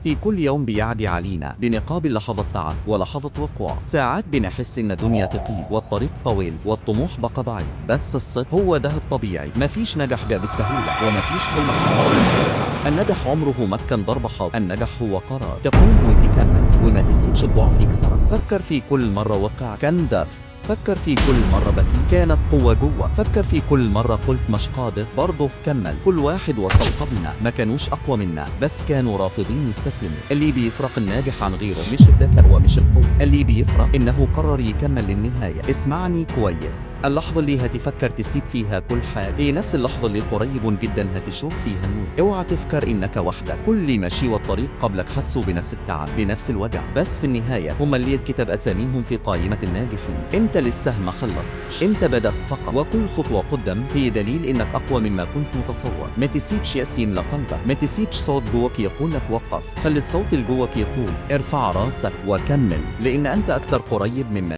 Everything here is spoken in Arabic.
في كل يوم بيعدي علينا بنقابل لحظة تعب ولحظة وقوع. ساعات بنحس إن الدنيا تقيل والطريق طويل والطموح بقى ضعيف، بس الصدق هو ده الطبيعي. مفيش نجاح جاء بالسهولة ومفيش حلم حقق بالسرعة. النجاح عمره ما كان ضربة حظ، النجاح هو قرار تقوم وتكمل وما تسيبش الضعف يكسرك. فكر في كل مرة وقع كان درس، فكر في كل مرة بكيت كانت قوة جوه، فكر في كل مرة قلت مش قادر برضه كمل. كل واحد وصل قبلنا ما كانوش أقوى منا، بس كانوا رافضين يستسلموا. اللي بيفرق الناجح عن غيره مش الذكاء ومش القوة، اللي بيفرق إنه قرر يكمل للنهاية. اسمعني كويس، اللحظة اللي هتفكر تسيب فيها كل حاجة هي نفس اللحظة اللي قريب جدا هتشوف فيها النور. اوعى تفكر إنك وحدك، كل اللي ماشي والطريق قبلك حسوا بنفس التعب بنفس الوجع، بس في النهاية هم اللي يتكتب أساميهم في قائمة الناجحين. انت لسه ما خلص، انت بدأت فقط، وكل خطوة قدام هي دليل انك اقوى مما كنت متصور. ما تسيبش يأس يملى قلبك، ما تسيبش صوت جواك يقول لك وقف. خلي الصوت اللي جواك يقول ارفع راسك وكمل، لان انت اكثر قريب مما